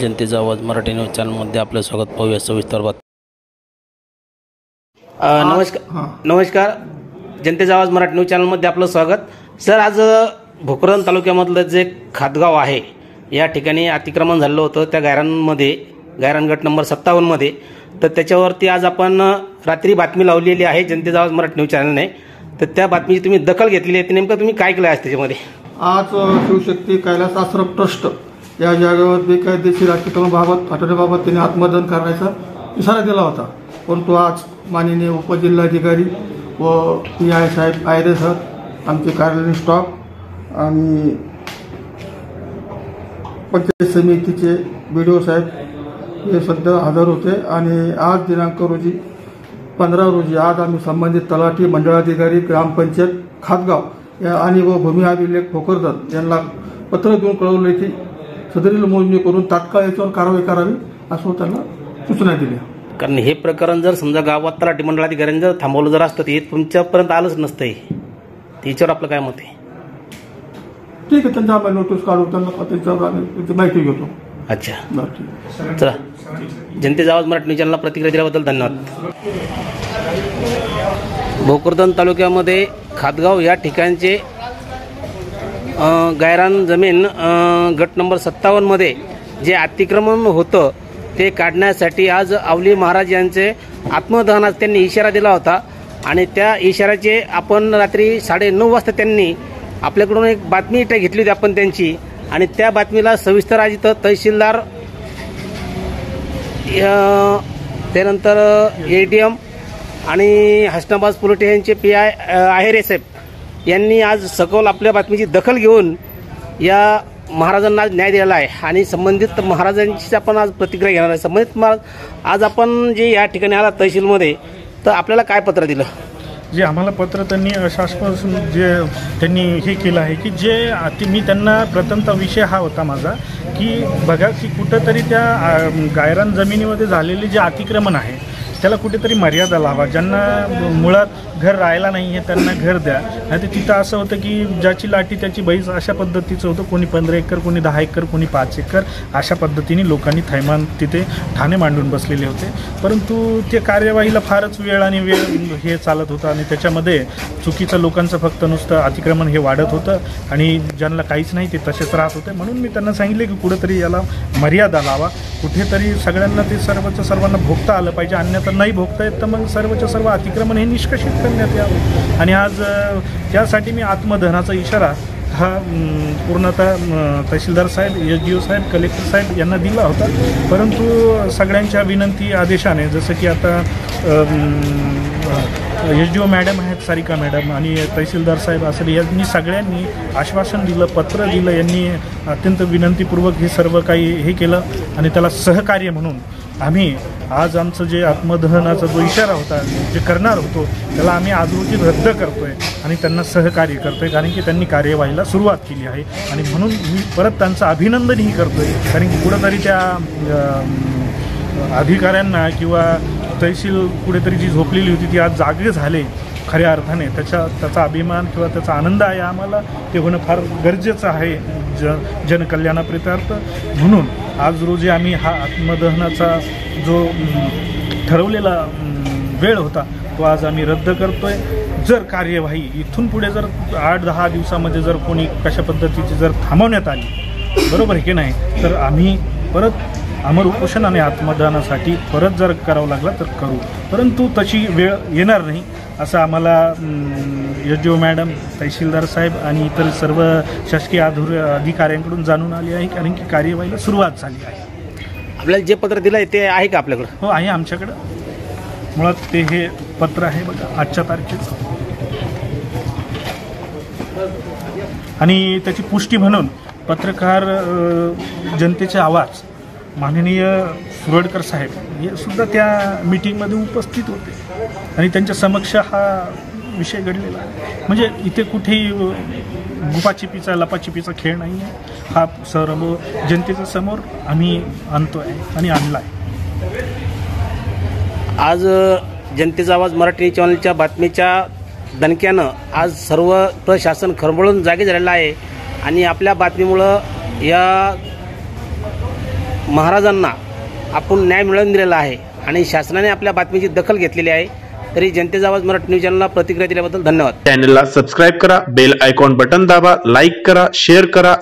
जनतेचा आवाज मराठी न्यूज चॅनलमध्ये आपलं स्वागत. पाहूया सविस्तर बात. नमस्कार. जनतेचा आवाज मराठी न्यूज चॅनलमध्ये आपलं स्वागत. सर, आज भोकरदन तालुक्यामधलं जे खातगाव आहे या ठिकाणी अतिक्रमण झालं होतं त्या गायरान गट नंबर 57 मध्ये. तर त्याच्यावरती आज आपण रात्री बातमी लावलेली आहे जनतेचा आवाज मराठी न्यूज चॅनलने. तर त्या बातमीची तुम्ही दखल घेतलेली आहे. नेमकं तुम्ही काय केलं आहे त्याच्यामध्ये? आज शिवशक्ती कैलास आश्रम ट्रस्ट या जागेवर बेकायदेशीर अतिक्रमणाबाबत हटवण्याबाबत त्यांनी आत्मदहन करण्याचा इशारा दिला होता. परंतु आज माननीय उपजिल्हाधिकारी व PI साहेब आयरे सर, आमचे कार्यालयीन स्टॉफ आणि पंचायत समितीचे BDO साहेब हे सध्या हजर होते. आणि आज दिनांक 15 रोजी आज आम्ही संबंधित तलाठी, मंडळाधिकारी, ग्रामपंचायत खातगाव आणि व भूमी अभिलेख भोकरदन यांना पत्र देऊन कळवले की सदरील मोजणी करून तात्काळ याच्यावर कारवाई करावी असं त्यांना सूचना दिल्या. कारण हे प्रकरण जर समजा गावात तलाठी मंडळाधिकाऱ्यांनी जर थांबवलं जर असतं ते तुमच्यापर्यंत आलंच नसतं. त्याच्यावर आपलं काय मत आहे? ठीक आहे, त्यांच्या आम्ही नोटीस काढू, त्यांना त्याच्यावर आम्ही माहिती घेतो. अच्छा, चला. जनतेचा आवाज मराठी न्यूज चॅनलला प्रतिक्रिया दिल्याबद्दल धन्यवाद. भोकरदन तालुक्यामध्ये खातगाव या ठिकाणचे गायरान जमीन गट नंबर 57 मध्ये जे अतिक्रमण होतं ते काढण्यासाठी आज आवली महाराज यांचे आत्मदहनाचा त्यांनी इशारा दिला होता. आणि त्या इशाऱ्याचे आपण रात्री 9:30 वाजता त्यांनी आपल्याकडून एक बातमी घेतली होती आपण त्यांची. आणि त्या बातमीला सविस्तर आज इथं तहसीलदार, त्यानंतर ADM आणि हसनाबाद पोलीस स्टेशनचे PI आहेरे साहेब यांनी आज सखोल आपल्या बातमीची दखल घेऊन या महाराजांना न्याय दिलेला आहे. आणि संबंधित महाराजांची आपण आज प्रतिक्रिया घेणार आहे. संबंधित महाराज, आज आपण जे या ठिकाणी आला तहसीलमध्ये, तर आपल्याला काय पत्र दिलं? जे आम्हाला पत्र त्यांनी शासनापासून जे त्यांनी हे केलं आहे की मी त्यांना प्रथमतः विषय हा होता माझा की बघा की कुठंतरी त्या गायरान जमिनीमध्ये झालेले जे अतिक्रमण आहे त्याला कुठेतरी मर्यादा लावा. ज्यांना मुळात घर राहायला नाही आहे त्यांना घर द्या. नाही तर तिथं असं होतं की ज्याची लाठी त्याची बैस अशा पद्धतीचं होतं. कोणी 15 एकर, कोणी 10 एकर, कोणी 5 एकर अशा पद्धतीने लोकांनी थैमान तिथे ठाणे मांडून बसलेले होते. परंतु ते कार्यवाहीला फारच वेळ हे चालत होतं आणि त्याच्यामध्ये चुकीचं लोकांचं फक्त नुसतं अतिक्रमण हे वाढत होतं आणि ज्यांना काहीच नाही ते तसेच राहत होते. म्हणून मी त्यांना सांगितले की कुठेतरी याला मर्यादा लावा. कुठेतरी सगळ्यांना ते सर्वांना भोगता आलं पाहिजे. अन्यथा नाही भोगता येत तर मग सर्व अतिक्रमण हे निष्कासित करण्यात यावं. आणि आज त्यासाठी मी आत्मदहनाचा इशारा हा पूर्णतः तहसीलदार साहेब, SDO साहेब, कलेक्टर साहेब यांना दिला होता. परंतु सगळ्यांच्या विनंती आदेशाने, जसं की आता SDO मॅडम आहेत, सारिका मॅडम, आणि तहसीलदार साहेब असेल, यांनी सगळ्यांनी आश्वासन दिलं, पत्र दिलं. यांनी अत्यंत विनंतीपूर्वक हे सर्व काही हे केलं आणि त्याला सहकार्य म्हणून आम्ही आज आमचं जे आत्मदहनाचा जो इशारा होता जे करणार होतो त्याला आम्ही आज रोजी रद्द करतोय आणि त्यांना सहकार्य करतोय. कारण की त्यांनी कार्यवाहीला सुरुवात केली आहे आणि म्हणून मी परत त्यांचं अभिनंदनही करतोय. कारण की कुठंतरी त्या अधिकाऱ्यांना किंवा तहसील कुठेतरी जी झोपलेली होती ती आज जागे झाले खऱ्या अर्थाने. त्याचा अभिमान किंवा त्याचा आनंद आहे आम्हाला. ते होणं फार गरजेचं आहे जनकल्याणाप्रितार्थ. म्हणून आज रोजी आम्ही हा आत्मदहनाचा जो ठरवलेला वेळ होता तो आज आम्ही रद्द करतोय. जर कार्यवाही इथून पुढे जर 8-10 दिवसामध्ये जर कोणी कशा पद्धतीची जर थांबवण्यात आली, बरोबर आहे की नाही, तर आम्ही परत अमर उपोषण आणि आत्मदहनासाठी परत जर करावं लागला तर करू. परंतु तशी वेळ येणार नाही असं आम्हाला SDO मॅडम, तहसीलदार साहेब आणि इतर सर्व शासकीय अधिकाऱ्यांकडून जाणून आले आहे. कारण की कार्यवाहीला सुरुवात झाली आहे. आपल्याला जे पत्र दिलं आहे ते आहे का आपल्याकडं? हो, आहे आमच्याकडं. मुळात ते हे पत्र आहे बघा आजच्या तारखेचं. आणि त्याची पुष्टी म्हणून पत्रकार जनतेचे आवाज माननीय सुरडकर साहेब हे सुद्धा त्या मीटिंगमध्ये उपस्थित होते आणि त्यांच्या समक्ष हा विषय घडलेला आहे. म्हणजे इथे कुठेही गुपाचिपीचा लपाचिपीचा खेळ नाही आहे. हा सर्व जनतेच्या समोर आम्ही आणतो आहे आणि आणला आहे. आज जनतेचा आवाज मराठी चॅनलच्या बातमीच्या दणक्यानं आज सर्व प्रशासन खळबळून जागे झालेलं आहे. आणि आपल्या बातमीमुळं या महाराजांना आपण न्याय मिळवून दिलेला आहे आणि शासनाने आपल्या बातमीची दखल घेतलेली आहे। तरी जनतेचा आवाज मराठी न्यूज चॅनलला प्रतिक्रिया दिल्याबद्दल धन्यवाद। चॅनलला सबस्क्राईब करा, बेल आयकॉन बटन दाबा, लाईक करा, शेअर करा।